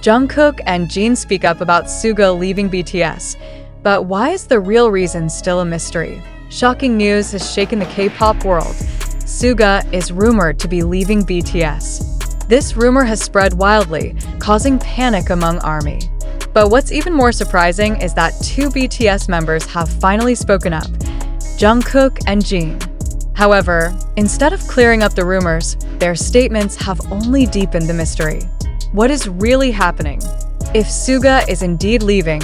Jungkook and Jin speak up about Suga leaving BTS. But why is the real reason still a mystery? Shocking news has shaken the K-pop world. Suga is rumored to be leaving BTS. This rumor has spread wildly, causing panic among ARMY. But what's even more surprising is that two BTS members have finally spoken up, Jungkook and Jin. However, instead of clearing up the rumors, their statements have only deepened the mystery. What is really happening? If Suga is indeed leaving,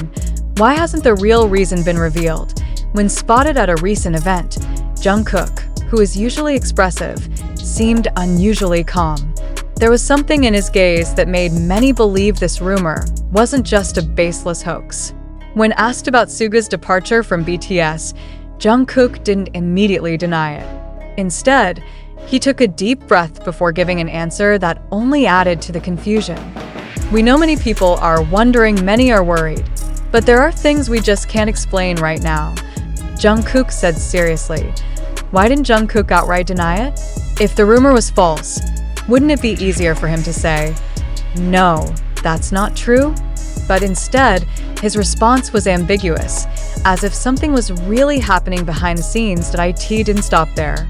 why hasn't the real reason been revealed? When spotted at a recent event, Jungkook, who is usually expressive, seemed unusually calm. There was something in his gaze that made many believe this rumor wasn't just a baseless hoax. When asked about Suga's departure from BTS, Jungkook didn't immediately deny it. Instead, he took a deep breath before giving an answer that only added to the confusion. We know many people are wondering, many are worried, but there are things we just can't explain right now. Jungkook said seriously. Why didn't Jungkook outright deny it? If the rumor was false, wouldn't it be easier for him to say, "No, that's not true"? But instead, his response was ambiguous, as if something was really happening behind the scenes that IT didn't stop there.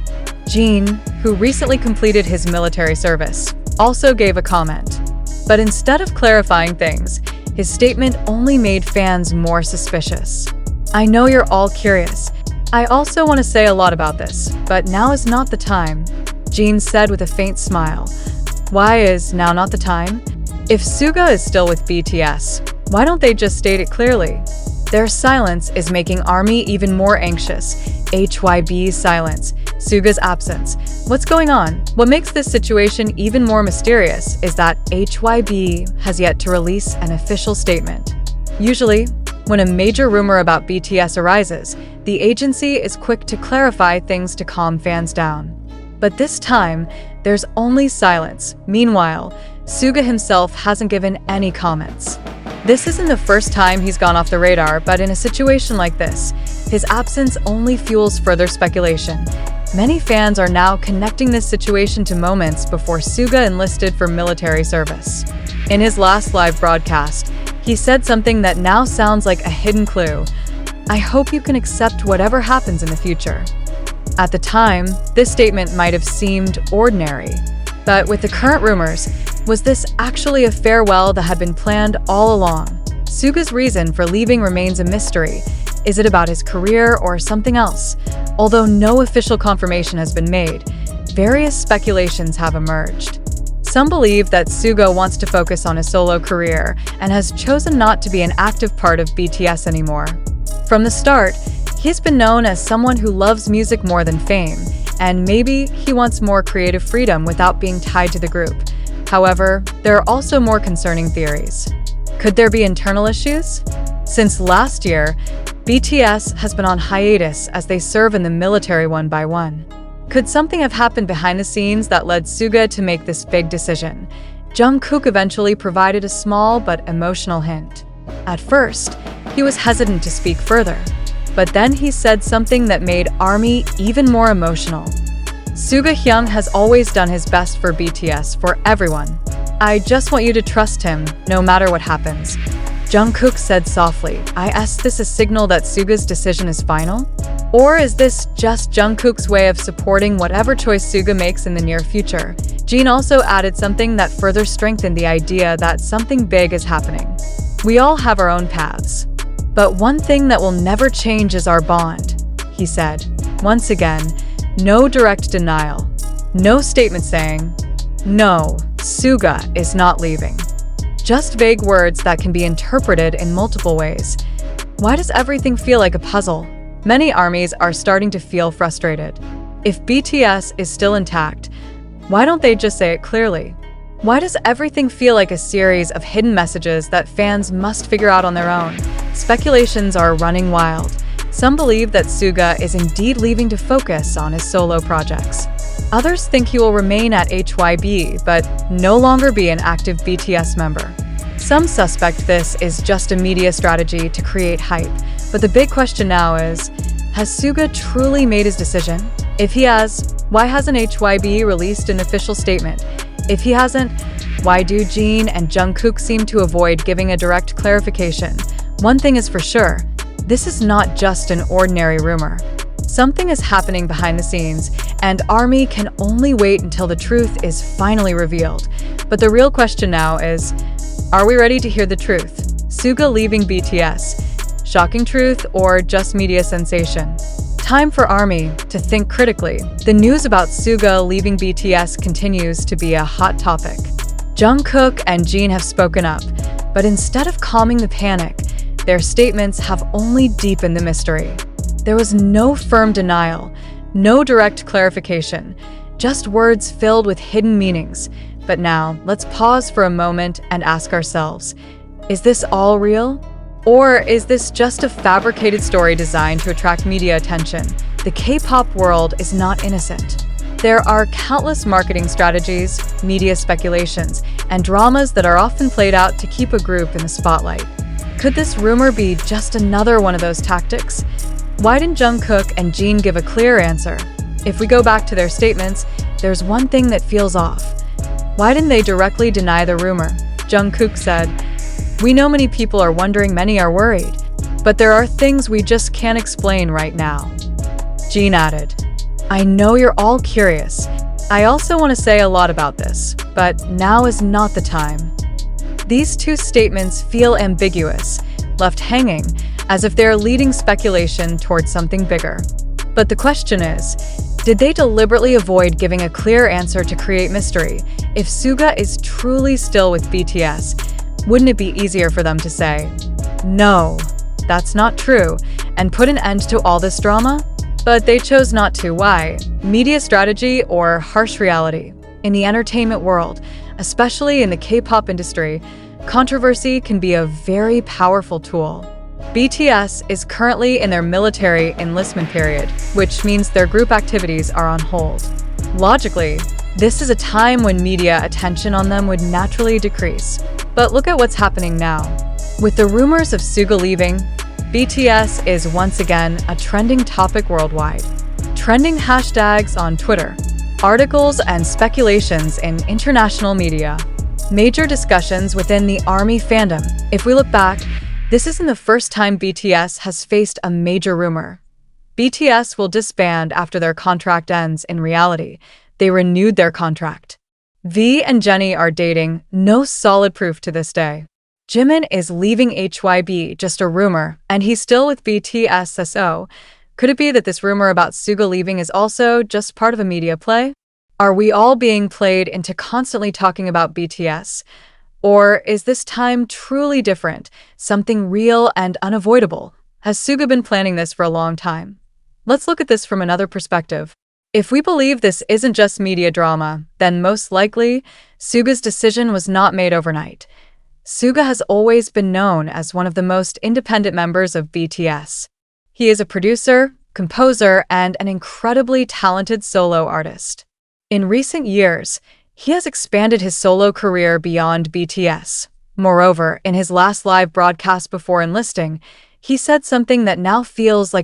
Jin, who recently completed his military service, also gave a comment. But instead of clarifying things, his statement only made fans more suspicious. "I know you're all curious. I also want to say a lot about this, but now is not the time," Jin said with a faint smile. Why is now not the time? If Suga is still with BTS, why don't they just state it clearly? Their silence is making ARMY even more anxious. HYB's silence, Suga's absence. What's going on? What makes this situation even more mysterious is that HYB has yet to release an official statement. Usually, when a major rumor about BTS arises, the agency is quick to clarify things to calm fans down. But this time, there's only silence. Meanwhile, Suga himself hasn't given any comments. This isn't the first time he's gone off the radar, but in a situation like this, his absence only fuels further speculation. Many fans are now connecting this situation to moments before Suga enlisted for military service. In his last live broadcast, he said something that now sounds like a hidden clue. "I hope you can accept whatever happens in the future." At the time, this statement might have seemed ordinary. But with the current rumors, was this actually a farewell that had been planned all along? Suga's reason for leaving remains a mystery. Is it about his career or something else? Although no official confirmation has been made, various speculations have emerged. Some believe that Suga wants to focus on his solo career and has chosen not to be an active part of BTS anymore. From the start, he's been known as someone who loves music more than fame, and maybe he wants more creative freedom without being tied to the group. However, there are also more concerning theories. Could there be internal issues? Since last year, BTS has been on hiatus as they serve in the military one by one. Could something have happened behind the scenes that led Suga to make this big decision? Jungkook eventually provided a small but emotional hint. At first, he was hesitant to speak further, but then he said something that made ARMY even more emotional. Suga Hyung has always done his best for BTS, for everyone. "I just want you to trust him, no matter what happens," Jungkook said softly. Is this a signal that Suga's decision is final? Or is this just Jungkook's way of supporting whatever choice Suga makes in the near future? Jin also added something that further strengthened the idea that something big is happening. "We all have our own paths. But one thing that will never change is our bond," he said. Once again, no direct denial. No statement saying, "No, Suga is not leaving." Just vague words that can be interpreted in multiple ways. Why does everything feel like a puzzle? Many ARMYs are starting to feel frustrated. If BTS is still intact, why don't they just say it clearly? Why does everything feel like a series of hidden messages that fans must figure out on their own? Speculations are running wild. Some believe that Suga is indeed leaving to focus on his solo projects. Others think he will remain at HYB, but no longer be an active BTS member. Some suspect this is just a media strategy to create hype, but the big question now is, has Suga truly made his decision? If he has, why hasn't HYB released an official statement? If he hasn't, why do Jin and Jungkook seem to avoid giving a direct clarification? One thing is for sure, this is not just an ordinary rumor. Something is happening behind the scenes, and ARMY can only wait until the truth is finally revealed. But the real question now is, are we ready to hear the truth? Suga leaving BTS. Shocking truth or just media sensation? Time for ARMY to think critically. The news about Suga leaving BTS continues to be a hot topic. Jungkook and Jin have spoken up, but instead of calming the panic, their statements have only deepened the mystery. There was no firm denial, no direct clarification, just words filled with hidden meanings. But now, let's pause for a moment and ask ourselves, is this all real? Or is this just a fabricated story designed to attract media attention? The K-pop world is not innocent. There are countless marketing strategies, media speculations, and dramas that are often played out to keep a group in the spotlight. Could this rumor be just another one of those tactics? Why didn't Jungkook and Jin give a clear answer? If we go back to their statements, there's one thing that feels off. Why didn't they directly deny the rumor? Jungkook said, "We know many people are wondering, many are worried, but there are things we just can't explain right now." Jin added, "I know you're all curious. I also want to say a lot about this, but now is not the time." These two statements feel ambiguous, left hanging, as if they're leading speculation towards something bigger. But the question is, did they deliberately avoid giving a clear answer to create mystery? If Suga is truly still with BTS, wouldn't it be easier for them to say, "No, that's not true," and put an end to all this drama? But they chose not to. Why? Media strategy or harsh reality? In the entertainment world, especially in the K-pop industry, controversy can be a very powerful tool. BTS is currently in their military enlistment period, which means their group activities are on hold. Logically, this is a time when media attention on them would naturally decrease. But look at what's happening now. With the rumors of Suga leaving, BTS is once again a trending topic worldwide. Trending hashtags on Twitter, articles and speculations in international media, major discussions within the ARMY fandom. If we look back, this isn't the first time BTS has faced a major rumor. BTS will disband after their contract ends. In reality, they renewed their contract. V and Jennie are dating, no solid proof to this day. Jimin is leaving HYB, just a rumor, and he's still with BTS. So, could it be that this rumor about Suga leaving is also just part of a media play? Are we all being played into constantly talking about BTS? Or is this time truly different, something real and unavoidable? Has Suga been planning this for a long time? Let's look at this from another perspective. If we believe this isn't just media drama, then most likely, Suga's decision was not made overnight. Suga has always been known as one of the most independent members of BTS. He is a producer, composer, and an incredibly talented solo artist. In recent years, he has expanded his solo career beyond BTS. Moreover, in his last live broadcast before enlisting, he said something that now feels like